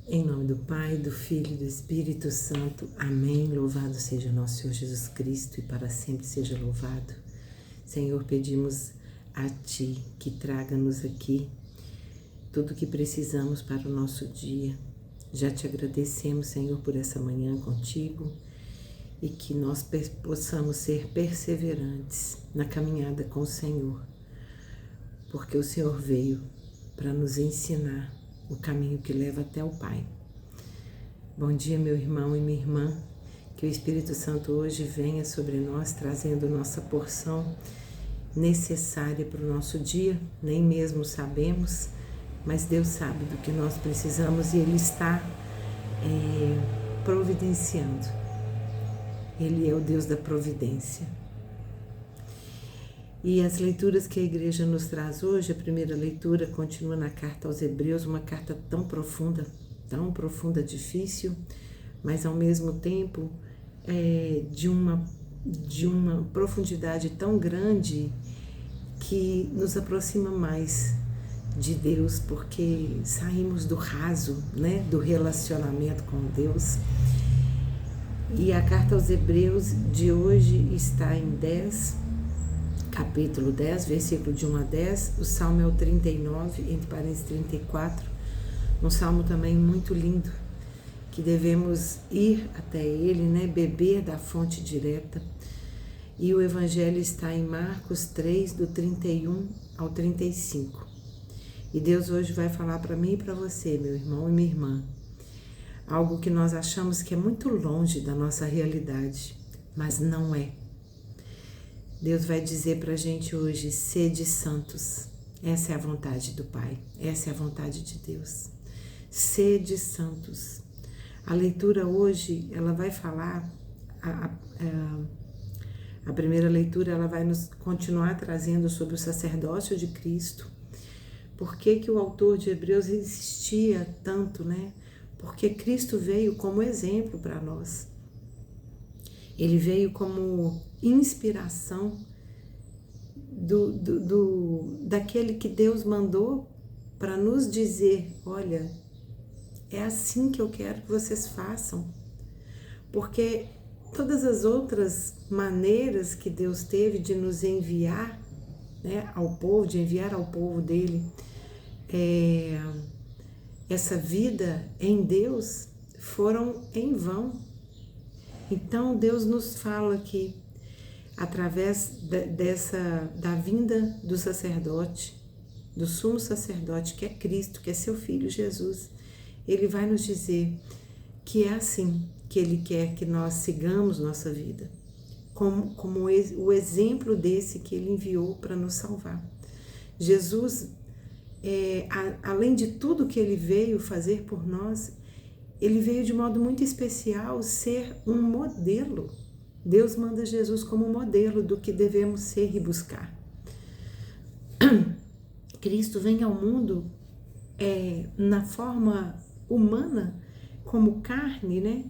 Em nome do Pai, do Filho e do Espírito Santo. Amém. Louvado seja nosso Senhor Jesus Cristo e para sempre seja louvado. Senhor, pedimos a Ti que traga-nos aqui tudo o que precisamos para o nosso dia. Já te agradecemos, Senhor, por essa manhã contigo e que nós possamos ser perseverantes na caminhada com o Senhor, porque o Senhor veio para nos ensinar o caminho que leva até o Pai. Bom dia, meu irmão e minha irmã. Que o Espírito Santo hoje venha sobre nós, trazendo nossa porção necessária para o nosso dia. Nem mesmo sabemos, mas Deus sabe do que nós precisamos e Ele está providenciando. Ele é o Deus da providência. E as leituras que a igreja nos traz hoje, a primeira leitura continua na carta aos Hebreus, uma carta tão profunda, difícil, mas ao mesmo tempo de uma profundidade tão grande que nos aproxima mais de Deus, porque saímos do raso, né, do relacionamento com Deus. E a carta aos Hebreus de hoje está em capítulo 10, versículo de 1 a 10, o salmo é o 39, entre parênteses 34, um salmo também muito lindo, que devemos ir até ele, né, beber da fonte direta. E o evangelho está em Marcos 3, do 31 ao 35. E Deus hoje vai falar para mim e para você, meu irmão e minha irmã, algo que nós achamos que é muito longe da nossa realidade, mas não é. Deus vai dizer para a gente hoje: sede santos. Essa é a vontade do Pai, essa é a vontade de Deus. Sede santos. A leitura hoje, ela vai falar, a primeira leitura, ela vai nos continuar trazendo sobre o sacerdócio de Cristo. Por que que o autor de Hebreus insistia tanto, né? Porque Cristo veio como exemplo para nós. Ele veio como inspiração daquele que Deus mandou para nos dizer: olha, é assim que eu quero que vocês façam. Porque todas as outras maneiras que Deus teve de nos enviar, né, ao povo, de enviar ao povo dele essa vida em Deus, foram em vão. Então Deus nos fala que através da vinda do sacerdote, do sumo sacerdote, que é Cristo, que é seu Filho Jesus, Ele vai nos dizer que é assim que Ele quer que nós sigamos nossa vida, como o exemplo desse que Ele enviou para nos salvar. Jesus, além de tudo que Ele veio fazer por nós, Ele veio de modo muito especial ser um modelo. Deus manda Jesus como modelo do que devemos ser e buscar. Cristo vem ao mundo na forma humana, como carne, né?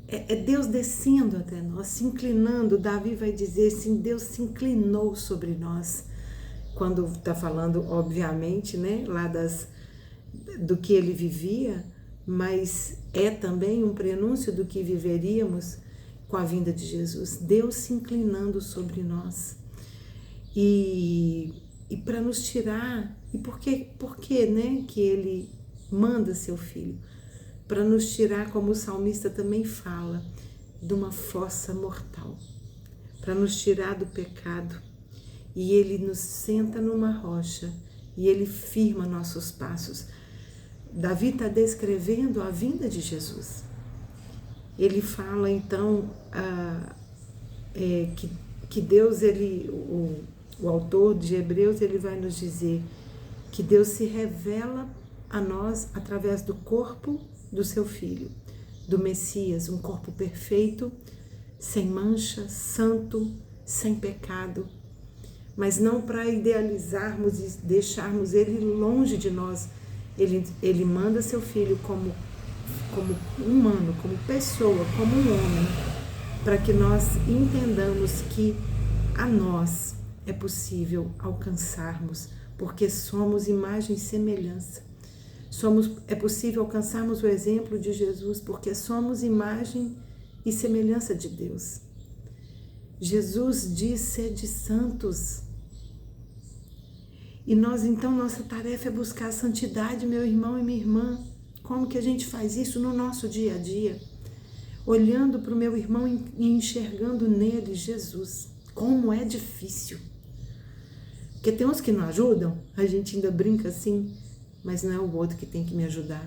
É Deus descendo até nós, se inclinando. Davi vai dizer assim: Deus se inclinou sobre nós. Quando está falando, obviamente, né, lá do que ele vivia, mas é também um prenúncio do que viveríamos com a vinda de Jesus. Deus se inclinando sobre nós e para nos tirar. E por que, né, que ele manda seu Filho? Para nos tirar, como o salmista também fala, de uma fossa mortal, para nos tirar do pecado. E ele nos senta numa rocha e ele firma nossos passos. Davi está descrevendo a vinda de Jesus. Ele fala então que Deus, o autor de Hebreus, ele vai nos dizer que Deus se revela a nós através do corpo do seu Filho, do Messias, um corpo perfeito, sem mancha, santo, sem pecado, mas não para idealizarmos e deixarmos ele longe de nós. Ele manda seu Filho como humano, como pessoa, como um homem, para que nós entendamos que a nós é possível alcançarmos, porque somos imagem e semelhança. É possível alcançarmos o exemplo de Jesus porque somos imagem e semelhança de Deus. Jesus disse: sede santos. E nós, então, nossa tarefa é buscar a santidade, meu irmão e minha irmã. Como que a gente faz isso no nosso dia a dia? Olhando para o meu irmão e enxergando nele Jesus. Como é difícil. Porque tem uns que não ajudam, a gente ainda brinca assim, mas não é o outro que tem que me ajudar.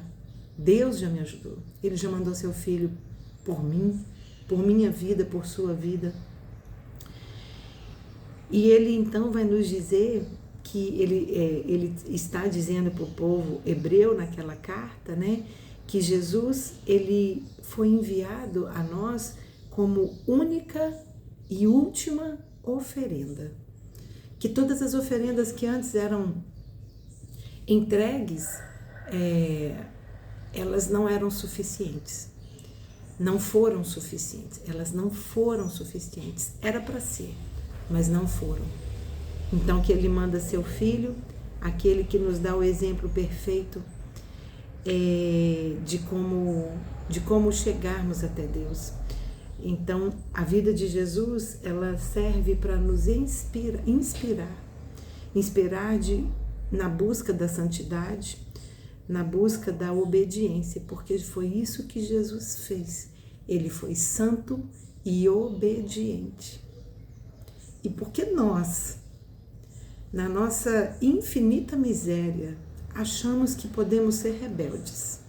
Deus já me ajudou. Ele já mandou seu filho por mim, por minha vida, por sua vida. E ele então vai nos dizer que ele está dizendo para o povo hebreu naquela carta, né, que Jesus ele foi enviado a nós como única e última oferenda. Que todas as oferendas que antes eram entregues, elas não eram suficientes. Não foram suficientes. Elas não foram suficientes. Era para ser, mas não foram. Então que ele manda seu filho, aquele que nos dá o exemplo perfeito de como chegarmos até Deus. Então a vida de Jesus, ela serve para nos inspirar na busca da santidade, na busca da obediência, porque foi isso que Jesus fez. Ele foi santo e obediente. E porque nós, na nossa infinita miséria, achamos que podemos ser rebeldes.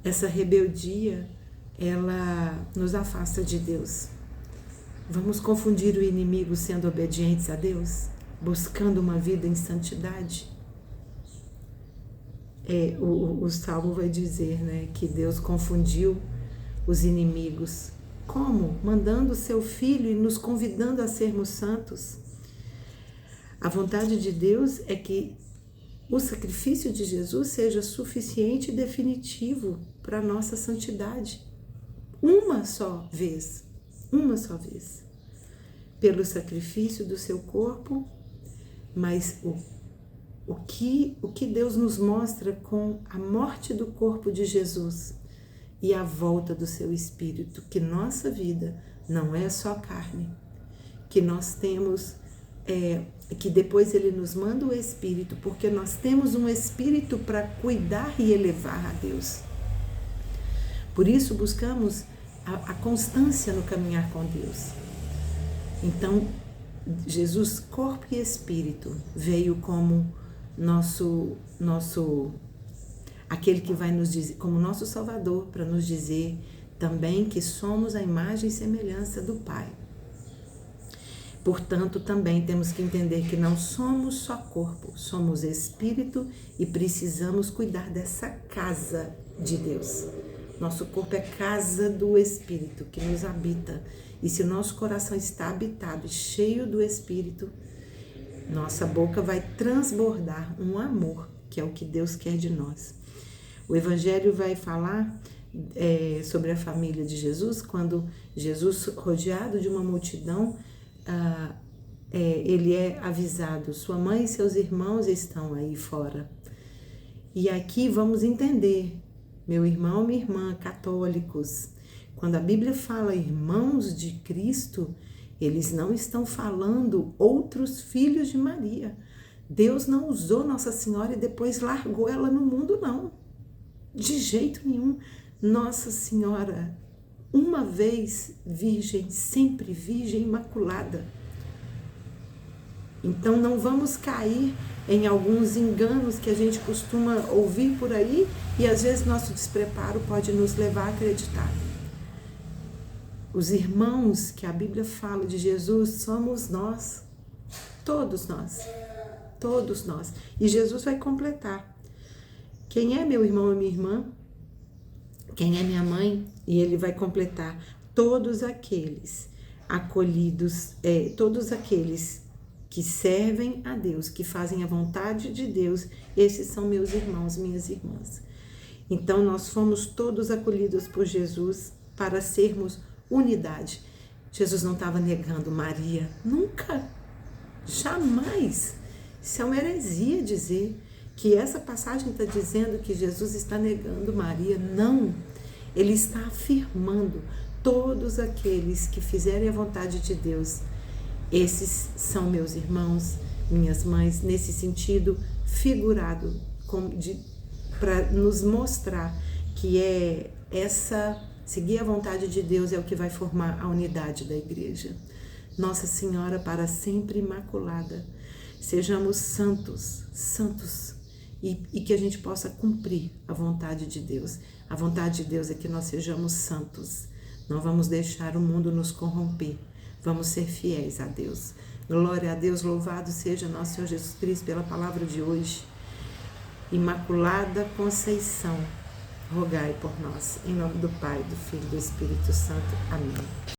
Essa rebeldia, ela nos afasta de Deus. Vamos confundir o inimigo sendo obedientes a Deus, buscando uma vida em santidade? O Salmo vai dizer, né, que Deus confundiu os inimigos. Como? Mandando o seu Filho e nos convidando a sermos santos. A vontade de Deus é que o sacrifício de Jesus seja suficiente e definitivo para a nossa santidade. Uma só vez, pelo sacrifício do seu corpo, mas o que Deus nos mostra com a morte do corpo de Jesus e a volta do seu Espírito, que nossa vida não é só carne, que nós temos, que depois Ele nos manda o Espírito, porque nós temos um Espírito para cuidar e elevar a Deus. Por isso buscamos a constância no caminhar com Deus. Então, Jesus, corpo e Espírito, veio como aquele que vai nos dizer, como nosso Salvador, para nos dizer também que somos a imagem e semelhança do Pai. Portanto, também temos que entender que não somos só corpo, somos espírito e precisamos cuidar dessa casa de Deus. Nosso corpo é casa do Espírito que nos habita. E se o nosso coração está habitado e cheio do Espírito, nossa boca vai transbordar um amor, que é o que Deus quer de nós. O Evangelho vai falar sobre a família de Jesus, quando Jesus, rodeado de uma multidão, ele é avisado, sua mãe e seus irmãos estão aí fora. E aqui vamos entender, meu irmão, minha irmã, católicos, quando a Bíblia fala irmãos de Cristo, eles não estão falando outros filhos de Maria. Deus não usou Nossa Senhora e depois largou ela no mundo, não. De jeito nenhum. Nossa Senhora, uma vez virgem, sempre virgem imaculada. Então não vamos cair em alguns enganos que a gente costuma ouvir por aí e às vezes nosso despreparo pode nos levar a acreditar. Os irmãos que a Bíblia fala de Jesus somos nós, todos nós, todos nós. E Jesus vai completar. Quem é meu irmão e minha irmã? Quem é minha mãe? E ele vai completar. Todos aqueles acolhidos, todos aqueles que servem a Deus, que fazem a vontade de Deus, esses são meus irmãos, minhas irmãs. Então nós fomos todos acolhidos por Jesus para sermos unidade. Jesus não estava negando Maria, nunca, jamais. Isso é uma heresia dizer que essa passagem está dizendo que Jesus está negando Maria. Não, ele está afirmando: todos aqueles que fizerem a vontade de Deus, esses são meus irmãos, minhas mães, nesse sentido figurado, para nos mostrar que seguir a vontade de Deus é o que vai formar a unidade da igreja. Nossa Senhora para sempre imaculada, sejamos santos, e que a gente possa cumprir a vontade de Deus. A vontade de Deus é que nós sejamos santos. Não vamos deixar o mundo nos corromper. Vamos ser fiéis a Deus. Glória a Deus, louvado seja nosso Senhor Jesus Cristo pela palavra de hoje. Imaculada Conceição, rogai por nós. Em nome do Pai, do Filho e do Espírito Santo. Amém.